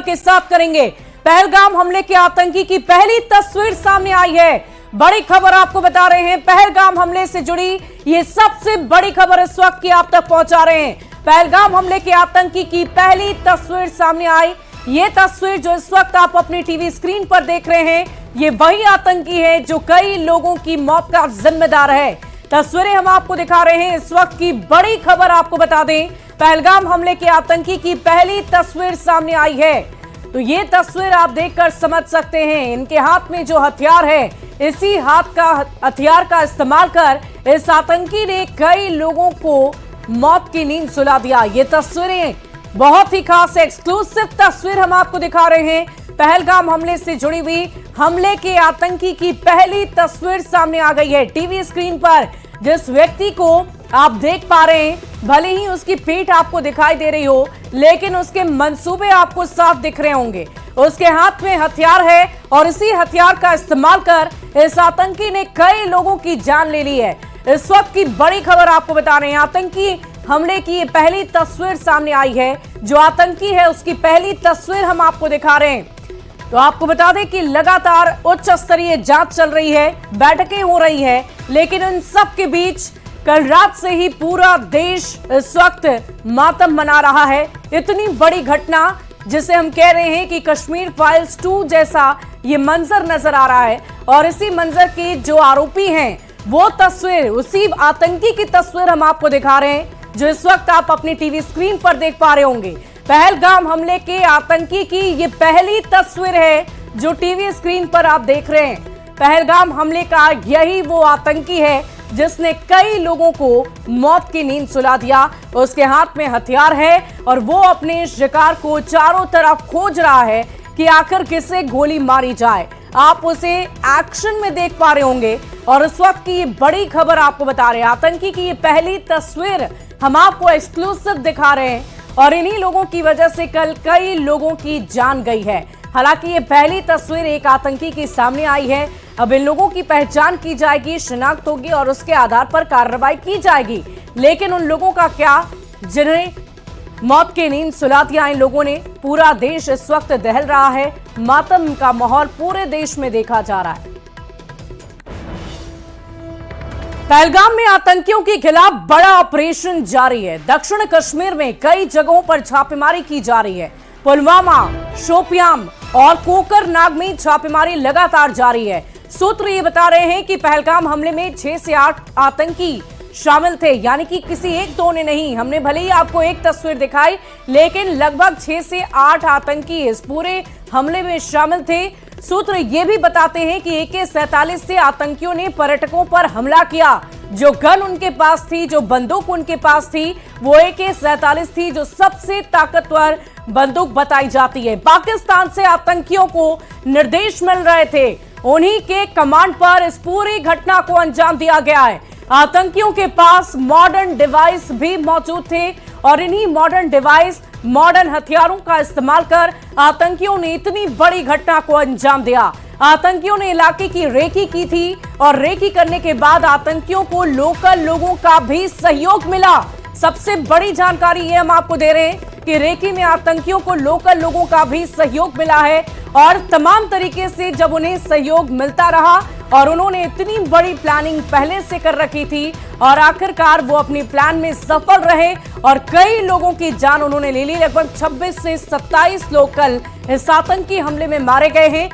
के साथ करेंगे। पहलगाम हमले के आतंकी की पहली तस्वीर सामने आई है। बड़ी खबर आपको बता रहे हैं, पहलगाम हमले से जुड़ी ये सबसे बड़ी खबर इस वक्त की आप तक पहुंचा रहे हैं। पहलगाम हमले के आतंकी की पहली तस्वीर सामने आई। ये तस्वीर जो इस वक्त आप अपनी टीवी स्क्रीन पर देख रहे हैं, ये वही आतंकी है जो कई लोगों की मौत का जिम्मेदार है। तस्वीरें हम आपको दिखा रहे हैं। इस वक्त की बड़ी खबर आपको बता दें, पहलगाम हमले के आतंकी की पहली तस्वीर सामने आई है। तो ये तस्वीर आप देखकर समझ सकते हैं, इनके हाथ में जो हथियार है, इसी हथियार का इस्तेमाल कर इस आतंकी ने कई लोगों को मौत की नींद सुला दिया। ये तस्वीरें बहुत ही खास एक्सक्लूसिव तस्वीर हम आपको दिखा रहे हैं। पहलगाम हमले से जुड़ी हुई हमले के आतंकी की पहली तस्वीर सामने आ गई है। टीवी स्क्रीन पर जिस व्यक्ति को आप देख पा रहे हैं, भले ही उसकी पीठ आपको दिखाई दे रही हो, लेकिन उसके मंसूबे आपको साफ दिख रहे होंगे। उसके हाथ में हथियार है और इसी हथियार का इस्तेमाल कर इस आतंकी ने कई लोगों की जान ले ली है। इस वक्त की बड़ी खबर आपको बता रहे हैं, आतंकी हमले की ये पहली तस्वीर सामने आई है। जो आतंकी है उसकी पहली तस्वीर हम आपको दिखा रहे हैं। तो आपको बता दें कि लगातार उच्च स्तरीय जांच चल रही है, बैठकें हो रही है, लेकिन इन सब के बीच कल रात से ही पूरा देश इस वक्त मातम मना रहा है। इतनी बड़ी घटना जिसे हम कह रहे हैं कि कश्मीर फाइल्स 2 जैसा ये मंजर नजर आ रहा है। और इसी मंजर के जो आरोपी हैं, वो तस्वीर, उसी आतंकी की तस्वीर हम आपको दिखा रहे हैं, जो इस वक्त आप अपनी टीवी स्क्रीन पर देख पा रहे होंगे। पहलगाम हमले के आतंकी की ये पहली तस्वीर है जो टीवी स्क्रीन पर आप देख रहे हैं। पहलगाम हमले का यही वो आतंकी है जिसने कई लोगों को मौत की नींद सुला दिया। उसके हाथ में हथियार है और वो अपने शिकार को चारों तरफ खोज रहा है कि आखिर किसे गोली मारी जाए। आप उसे एक्शन में देख पा रहे होंगे और इस वक्त की ये बड़ी खबर आपको बता रहे हैं, आतंकी की ये पहली तस्वीर हम आपको एक्सक्लूसिव दिखा रहे हैं। और इन्हीं लोगों की वजह से कल कई लोगों की जान गई है। हालांकि ये पहली तस्वीर एक आतंकी की सामने आई है। अब इन लोगों की पहचान की जाएगी, शिनाख्त होगी और उसके आधार पर कार्रवाई की जाएगी। लेकिन उन लोगों का क्या जिन्हें मौत की नींद सुला दिया इन लोगों ने? पूरा देश इस वक्त दहल रहा है, मातम का माहौल पूरे देश में देखा जा रहा है। पहलगाम में आतंकियों के खिलाफ बड़ा ऑपरेशन जारी है। दक्षिण कश्मीर में कई जगहों पर छापेमारी की जा रही है। पुलवामा, शोपियान और कोकरनाग में छापेमारी लगातार जारी है। सूत्र ये बता रहे हैं कि पहलगाम हमले में 6 से 8 आतंकी शामिल थे, यानी कि किसी एक दो ने नहीं। हमने भले ही आपको एक तस्वीर दिखाई, लेकिन लगभग 6 से 8 आतंकी इस पूरे हमले में शामिल थे। सूत्र ये भी बताते हैं कि AK-47 से आतंकियों ने पर्यटकों पर हमला किया। जो गन उनके पास थी, जो बंदूक उनके पास थी, वो AK-47 थी, जो सबसे ताकतवर बंदूक बताई जाती है। पाकिस्तान से आतंकियों को निर्देश मिल रहे थे, उन्हीं के कमांड पर इस पूरी घटना को अंजाम दिया गया है। आतंकियों के पास मॉडर्न डिवाइस भी मौजूद थे और इन्हीं मॉडर्न डिवाइस, मॉडर्न हथियारों का इस्तेमाल कर आतंकियों ने इतनी बड़ी घटना को अंजाम दिया। आतंकियों ने इलाके की रेकी की थी और रेकी करने के बाद आतंकियों को लोकल लोगों का भी सहयोग मिला। सबसे बड़ी जानकारी ये हम आपको दे रहे हैं कि रेकी में आतंकियों को लोकल लोगों का भी सहयोग मिला है और तमाम तरीके से जब उन्हें सहयोग मिलता रहा और उन्होंने इतनी बड़ी प्लानिंग पहले से कर रखी थी और आखिरकार वो अपनी प्लान में सफल रहे और कई लोगों की जान उन्होंने ले ली। लगभग 26 से 27 लोग कल इस आतंकी हमले में मारे गए हैं।